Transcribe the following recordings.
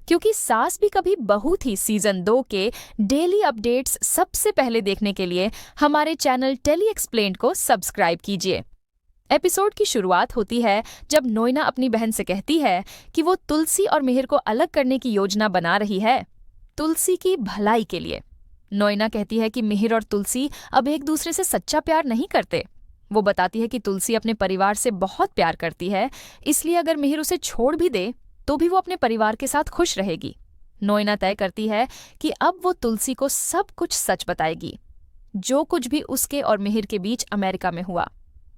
क्योंकि सास भी कभी बहू थी सीजन 2 के डेली अपडेट्स सबसे पहले देखने के लिए हमारे चैनल टेली एक्सप्लेन्ड को सब्सक्राइब कीजिए। एपिसोड की शुरुआत होती है जब नोएना अपनी बहन से कहती है कि वो तुलसी और मिहिर को अलग करने की योजना बना रही है, तुलसी की भलाई के लिए। नोएना कहती है कि मिहिर और तुलसी अब एक दूसरे से सच्चा प्यार नहीं करते। वो बताती है कि तुलसी अपने परिवार से बहुत प्यार करती है, इसलिए अगर मिहिर उसे छोड़ भी दे तो भी वो अपने परिवार के साथ खुश रहेगी। नोएना तय करती है कि अब वो तुलसी को सब कुछ सच बताएगी, जो कुछ भी उसके और मिहिर के बीच अमेरिका में हुआ।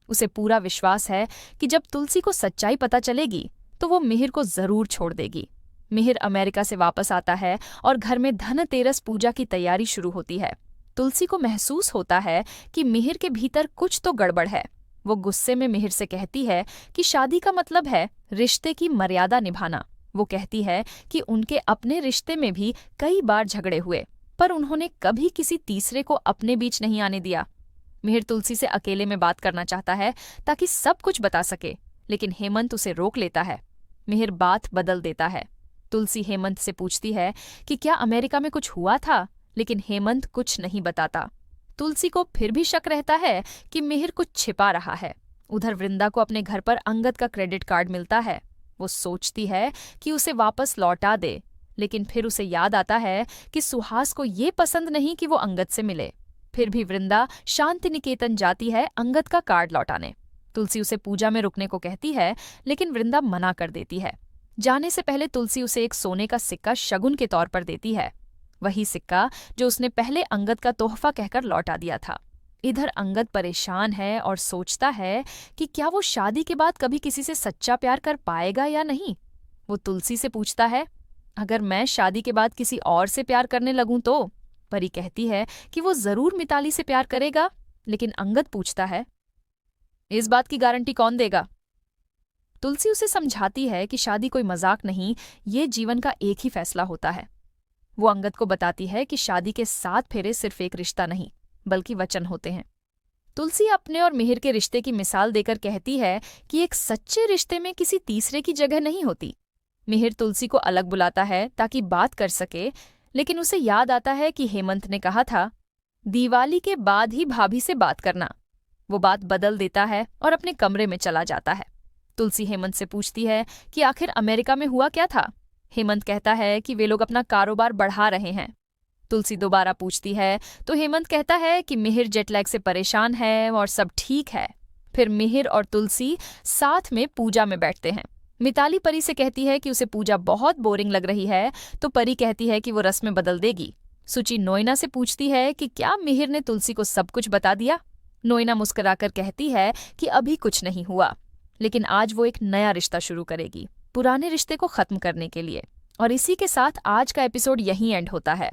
उसे पूरा विश्वास है कि जब तुलसी को सच्चाई पता चलेगी तो वो मिहिर को जरूर छोड़ देगी। मिहिर अमेरिका से वापस आता है और घर में धनतेरस पूजा की तैयारी शुरू होती है। तुलसी को महसूस होता है कि मिहिर के भीतर कुछ तो गड़बड़ है। वो गुस्से में मिहिर से कहती है कि शादी का मतलब है रिश्ते की मर्यादा निभाना। वो कहती है कि उनके अपने रिश्ते में भी कई बार झगड़े हुए, पर उन्होंने कभी किसी तीसरे को अपने बीच नहीं आने दिया। मिहिर तुलसी से अकेले में बात करना चाहता है ताकि सब कुछ बता सके, लेकिन हेमंत उसे रोक लेता है। मिहिर बात बदल देता है। तुलसी हेमंत से पूछती है कि क्या अमेरिका में कुछ हुआ था, लेकिन हेमंत कुछ नहीं बताता। तुलसी को फिर भी शक रहता है कि मिहिर कुछ छिपा रहा है। उधर वृंदा को अपने घर पर अंगद का क्रेडिट कार्ड मिलता है। वो सोचती है कि उसे वापस लौटा दे, लेकिन फिर उसे याद आता है कि सुहास को ये पसंद नहीं कि वो अंगद से मिले। फिर भी वृंदा शांति निकेतन जाती है अंगद का कार्ड लौटाने। तुलसी उसे पूजा में रुकने को कहती है, लेकिन वृंदा मना कर देती है। जाने से पहले तुलसी उसे एक सोने का सिक्का शगुन के तौर पर देती है, वही सिक्का जो उसने पहले अंगद का तोहफा कहकर लौटा दिया था। इधर अंगद परेशान है और सोचता है कि क्या वो शादी के बाद कभी किसी से सच्चा प्यार कर पाएगा या नहीं। वो तुलसी से पूछता है, अगर मैं शादी के बाद किसी और से प्यार करने लगूं तो? परी कहती है कि वो जरूर मिताली से प्यार करेगा, लेकिन अंगद पूछता है, इस बात की गारंटी कौन देगा? तुलसी उसे समझाती है कि शादी कोई मजाक नहीं, ये जीवन का एक ही फैसला होता है। वो अंगद को बताती है कि शादी के 7 फेरे सिर्फ एक रिश्ता नहीं, बल्कि वचन होते हैं। तुलसी अपने और मिहिर के रिश्ते की मिसाल देकर कहती है कि एक सच्चे रिश्ते में किसी तीसरे की जगह नहीं होती। मिहिर तुलसी को अलग बुलाता है ताकि बात कर सके, लेकिन उसे याद आता है कि हेमंत ने कहा था, दिवाली के बाद ही भाभी से बात करना। वो बात बदल देता है और अपने कमरे में चला जाता है। तुलसी हेमंत से पूछती है कि आखिर अमेरिका में हुआ क्या था। हेमंत कहता है कि वे लोग अपना कारोबार बढ़ा रहे हैं। तुलसी दोबारा पूछती है तो हेमंत कहता है कि मिहिर जेटलैग से परेशान है और सब ठीक है। फिर मिहिर और तुलसी साथ में पूजा में बैठते हैं। मिताली परी से कहती है कि उसे पूजा बहुत बोरिंग लग रही है, तो परी कहती है कि वो रस्में बदल देगी। सुचि नोएना से पूछती है कि क्या मिहिर ने तुलसी को सब कुछ बता दिया। नोएना मुस्कुराकर कहती है कि अभी कुछ नहीं हुआ, लेकिन आज वो एक नया रिश्ता शुरू करेगी, पुराने रिश्ते को खत्म करने के लिए। और इसी के साथ आज का एपिसोड यहीं एंड होता है।